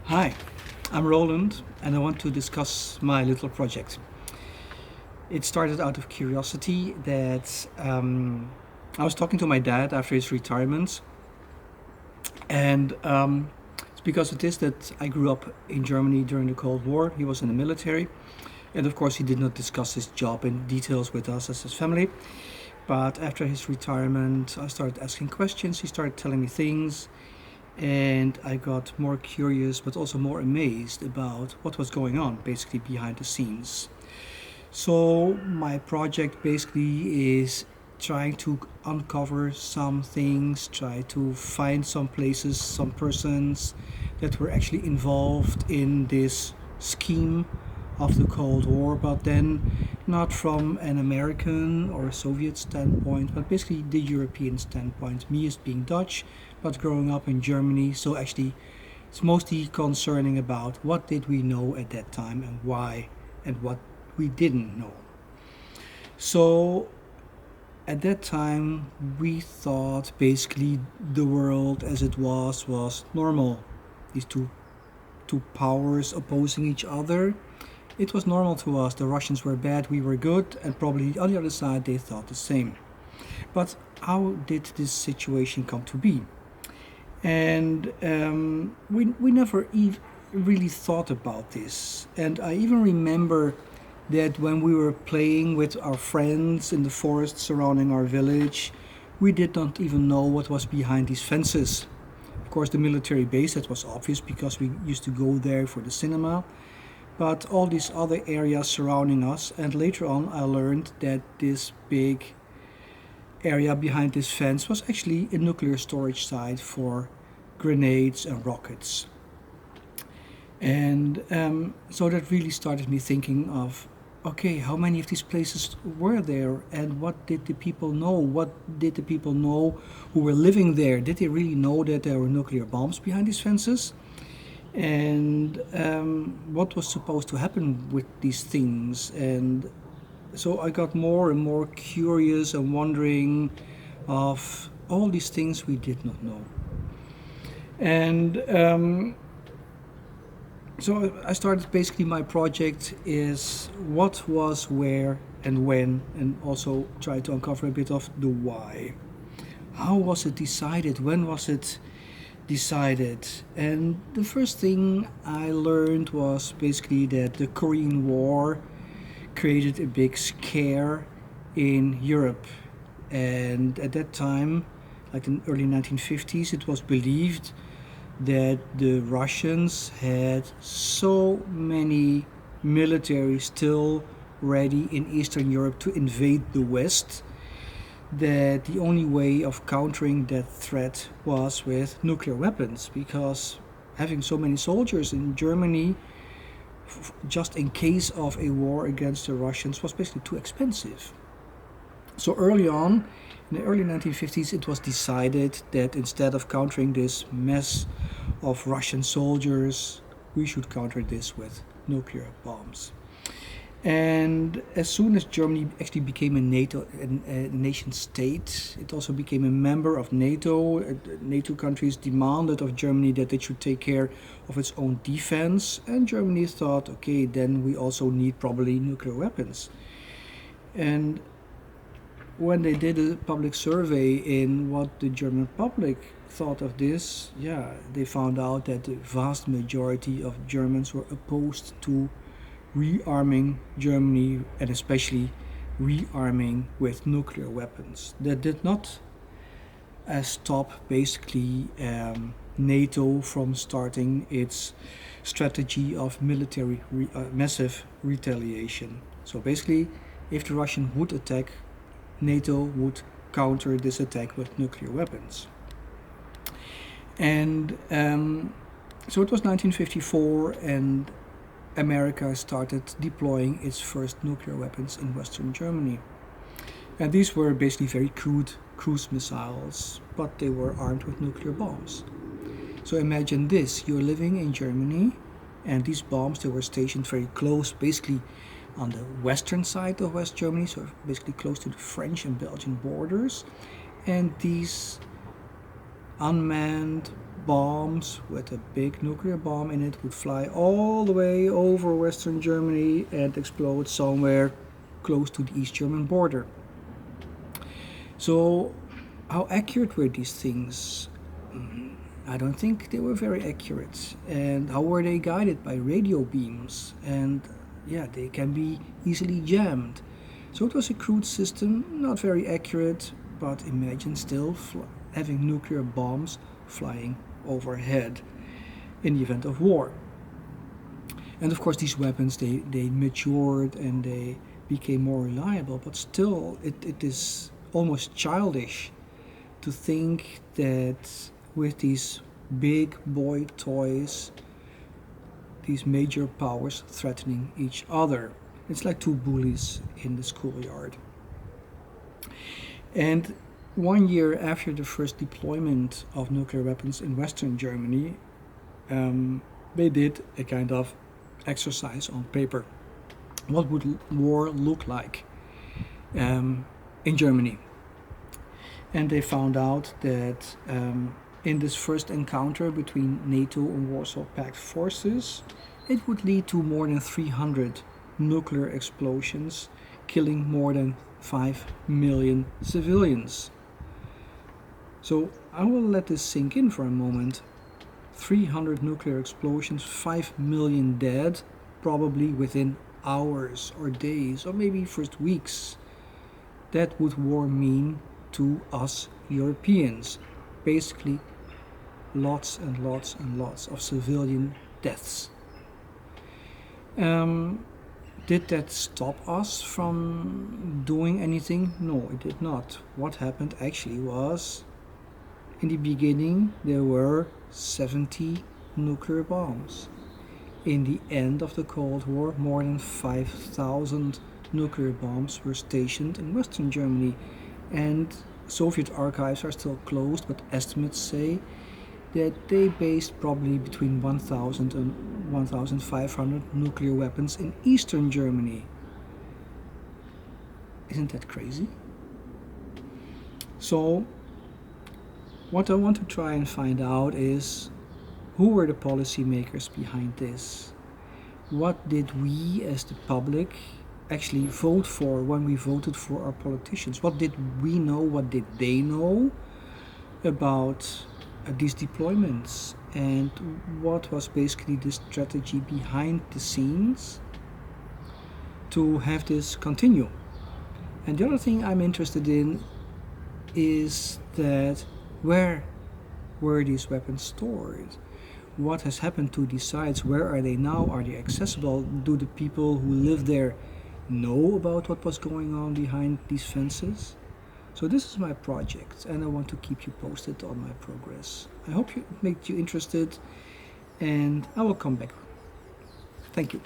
Hi, I'm Roland and I want to discuss my little project. It started out of curiosity that I was talking to my dad after his retirement, and it's because of this that I grew up in Germany during the Cold War. He was in the military, and of course, he did not discuss his job in details with us as his family. But after his retirement, I started asking questions, he started telling me things, and I got more curious but also more amazed about what was going on basically behind the scenes. So, my project basically is trying to uncover some things, try to find some places, some persons that were actually involved in this scheme of the Cold War, but then not from an American or a Soviet standpoint, but basically the European standpoint. Me as being Dutch, but growing up in Germany, so actually it's mostly concerning about what did we know at that time and why and what we didn't know. So at that time, we thought basically the world as it was normal. These two powers opposing each other. It was normal to us. The Russians were bad, we were good, and probably on the other side they thought the same. But how did this situation come to be? And we never really thought about this. And I even remember that when we were playing with our friends in the forest surrounding our village, we did not even know what was behind these fences. Of course, the military base, that was obvious because we used to go there for the cinema, but all these other areas surrounding us. And later on, I learned that this big area behind this fence was actually a nuclear storage site for grenades and rockets. And so that really started me thinking of, okay, how many of these places were there and what did the people know? What did the people know who were living there? Did they really know that there were nuclear bombs behind these fences? And what was supposed to happen with these things? And so I got more and more curious and wondering of all these things we did not know. And so I started basically my project is what was where and when, and also try to uncover a bit of the why. How was it decided? When was it decided? And the first thing I learned was basically that the Korean War created a big scare in Europe. And at that time, like in early 1950s, it was believed that the Russians had so many military still ready in Eastern Europe to invade the West that the only way of countering that threat was with nuclear weapons, because having so many soldiers in Germany just in case of a war against the Russians was basically too expensive. So early on, in the early 1950s, it was decided that instead of countering this mess of Russian soldiers, we should counter this with nuclear bombs. And as soon as Germany actually became a nation state, it also became a member of NATO. NATO countries demanded of Germany that it should take care of its own defense. And Germany thought, okay, then we also need probably nuclear weapons. And when they did a public survey in what the German public thought of this, yeah, they found out that the vast majority of Germans were opposed to rearming Germany, and especially rearming with nuclear weapons. That did not stop basically NATO from starting its strategy of massive retaliation. So basically, if the Russian would attack, NATO would counter this attack with nuclear weapons. And so it was 1954, and America started deploying its first nuclear weapons in Western Germany. And these were basically very crude cruise missiles, but they were armed with nuclear bombs. So imagine this, you're living in Germany, and these bombs, they were stationed very close, basically on the western side of West Germany, so basically close to the French and Belgian borders. And these unmanned bombs with a big nuclear bomb in it would fly all the way over Western Germany and explode somewhere close to the East German border. So, how accurate were these things? I don't think they were very accurate. And how were they guided? By radio beams? And yeah, they can be easily jammed. So it was a crude system, not very accurate, but imagine still having nuclear bombs flying overhead in the event of war. And of course these weapons, they matured and they became more reliable, but still it is almost childish to think that with these big boy toys, these major powers threatening each other. It's like two bullies in the schoolyard. And 1 year after the first deployment of nuclear weapons in Western Germany, they did a kind of exercise on paper. What would war look like in Germany? And they found out that in this first encounter between NATO and Warsaw Pact forces, it would lead to more than 300 nuclear explosions, killing more than 5 million civilians. So I will let this sink in for a moment. 300 nuclear explosions, 5 million dead, probably within hours or days or maybe first weeks. That would war mean to us Europeans. Basically, lots and lots and lots of civilian deaths. Did that stop us from doing anything? No, it did not. What happened actually was, in the beginning, there were 70 nuclear bombs. In the end of the Cold War, more than 5,000 nuclear bombs were stationed in Western Germany, and Soviet archives are still closed, but estimates say that they based probably between 1,000 and 1,500 nuclear weapons in Eastern Germany. Isn't that crazy? So, what I want to try and find out is, who were the policymakers behind this? What did we as the public actually vote for when we voted for our politicians? What did we know? What did they know about these deployments? And what was basically the strategy behind the scenes to have this continue? And the other thing I'm interested in is that where were these weapons stored? What has happened to these sites? Where are they now? Are they accessible? Do the people who live there know about what was going on behind these fences? So this is my project, and I want to keep you posted on my progress. I hope it made you interested, and I will come back. Thank you.